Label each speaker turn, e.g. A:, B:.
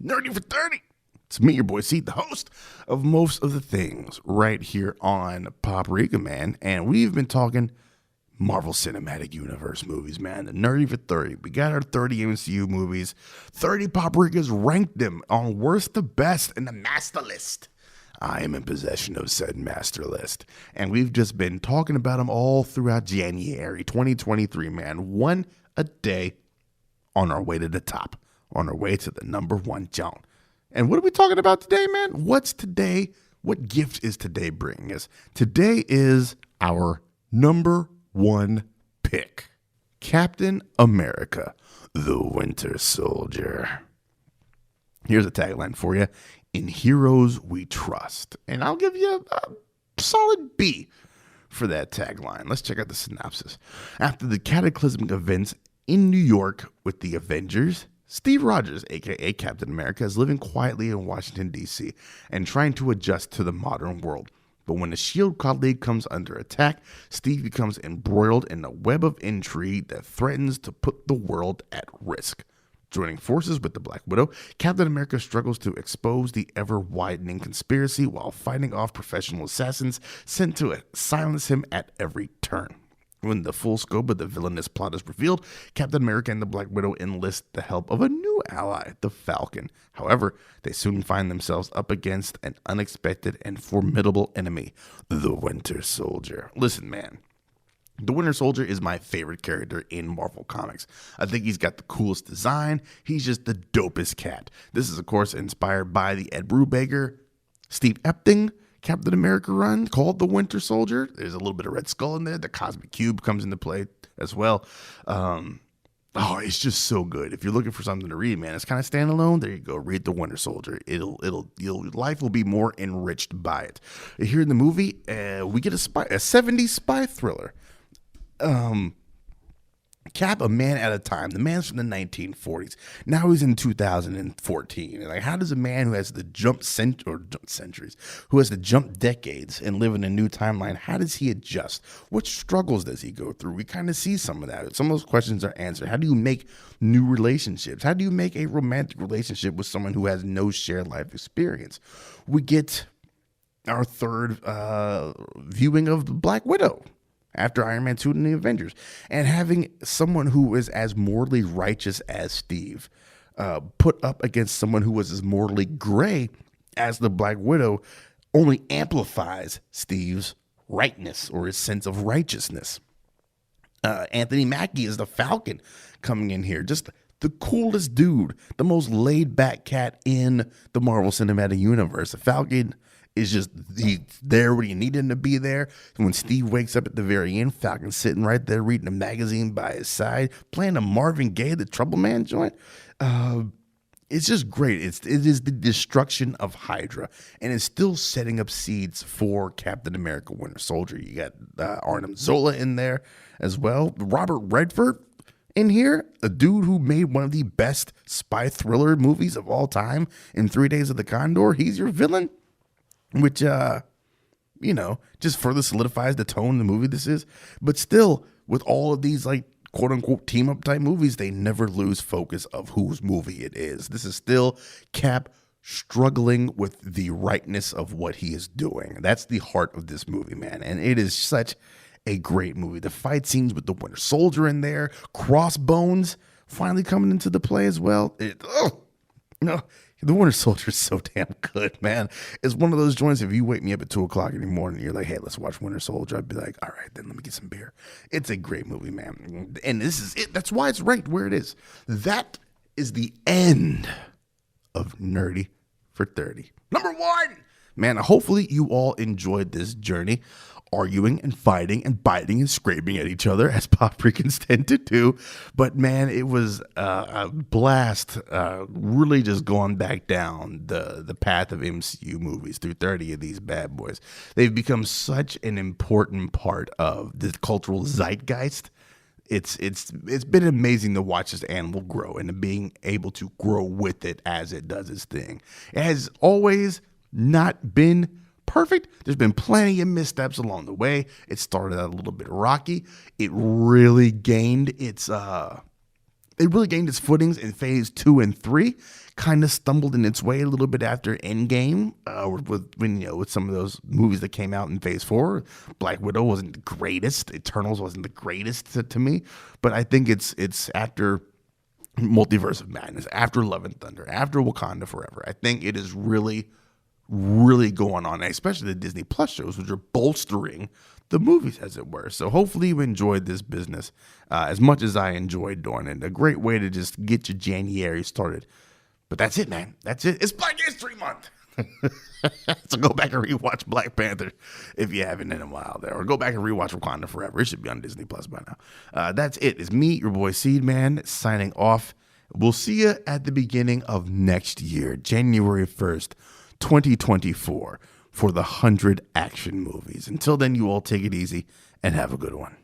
A: Nerdy for 30. It's me, your boy C, the host of most of the things right here on Paprika, man. And we've been talking Marvel Cinematic Universe movies, man. The Nerdy for 30. We got our 30 MCU movies. 30 Paprikas ranked them on worst to best in the master list. I am in possession of said master list. And we've just been talking about them all throughout January 2023, man. One a day on our way to the top. On our way to the number one John. And what are we talking about today, man? What's today? What gift is today bringing us? Today is our number one pick. Captain America, the Winter Soldier. Here's a tagline for you. In heroes we trust. And I'll give you a solid B for that tagline. Let's check out the synopsis. After the cataclysmic events in New York with the Avengers, Steve Rogers, aka Captain America, is living quietly in Washington, D.C. and trying to adjust to the modern world. But when the S.H.I.E.L.D. colleague comes under attack, Steve becomes embroiled in a web of intrigue that threatens to put the world at risk. Joining forces with the Black Widow, Captain America struggles to expose the ever-widening conspiracy while fighting off professional assassins sent to silence him at every turn. When the full scope of the villainous plot is revealed, Captain America and the Black Widow enlist the help of a new ally, the Falcon. However, they soon find themselves up against an unexpected and formidable enemy, the Winter Soldier. Listen, man. The Winter Soldier is my favorite character in Marvel Comics. I think he's got the coolest design. He's just the dopest cat. This is, of course, inspired by the Ed Brubaker, Steve Epting Captain America run called The Winter Soldier. There's a little bit of Red Skull in there. The Cosmic Cube comes into play as well. It's just so good. If you're looking for something to read, man, it's kind of standalone. There you go. Read The Winter Soldier. Life will be more enriched by it. Here in the movie, we get a 70s spy thriller. Cap, a man at a time. The man's from the 1940s. Now he's in 2014. And how does a man who has to jump centuries, who has to jump decades and live in a new timeline, how does he adjust? What struggles does he go through? We kind of see some of that. Some of those questions are answered. How do you make new relationships? How do you make a romantic relationship with someone who has no shared life experience? We get our third viewing of the Black Widow after Iron Man 2 and the Avengers, and having someone who is as morally righteous as Steve put up against someone who was as morally gray as the Black Widow only amplifies Steve's rightness or his sense of righteousness. Anthony Mackie is the Falcon coming in here, just the coolest dude, the most laid-back cat in the Marvel Cinematic Universe. The Falcon is just there when you need him to be there. And when Steve wakes up at the very end, Falcon's sitting right there reading a magazine by his side, playing a Marvin Gaye, the Trouble Man joint. It's just great. It is the destruction of Hydra, and it's still setting up seeds for Captain America Winter Soldier. You got Arnim Zola in there as well. Robert Redford in here, a dude who made one of the best spy thriller movies of all time in 3 Days of the Condor. He's your villain. Which, just further solidifies the tone of the movie this is. But still, with all of these, quote-unquote team-up type movies, they never lose focus of whose movie it is. This is still Cap struggling with the rightness of what he is doing. That's the heart of this movie, man. And it is such a great movie. The fight scenes with the Winter Soldier in there, Crossbones finally coming into the play as well. The Winter Soldier is so damn good, man. It's one of those joints, if you wake me up at 2 o'clock in the morning, you're like, hey, let's watch Winter Soldier. I'd be like, all right, then let me get some beer. It's a great movie, man. And this is it. That's why it's ranked where it is. That is the end of Nerdy for 30. Number one. Man, hopefully you all enjoyed this journey, arguing and fighting and biting and scraping at each other as Paprikans tend to do. But man, it was a blast, really just going back down the path of MCU movies through 30 of these bad boys. They've become such an important part of the cultural zeitgeist. It's been amazing to watch this animal grow and being able to grow with it as it does its thing. It has always not been perfect. There's been plenty of missteps along the way. It started out a little bit rocky. It really gained its footings in phase 2 and 3, kind of stumbled in its way a little bit after Endgame, with some of those movies that came out in Phase 4. Black Widow wasn't the greatest. Eternals wasn't the greatest to me. But I think it's after Multiverse of Madness, after Love and Thunder, after Wakanda Forever. I think it is really, really going on, especially the Disney Plus shows, which are bolstering the movies, as it were. So hopefully you enjoyed this business as much as I enjoyed doing it. A great way to just get your January started. But that's it, man. That's it. It's Black History Month. So go back and rewatch Black Panther if you haven't in a while there, or go back and rewatch Wakanda Forever. It should be on Disney Plus by now. That's it. It's me, your boy Seedman, signing off. We'll see you at the beginning of next year, January 1st, 2024, for the 100 action movies. Until then, you all take it easy and have a good one.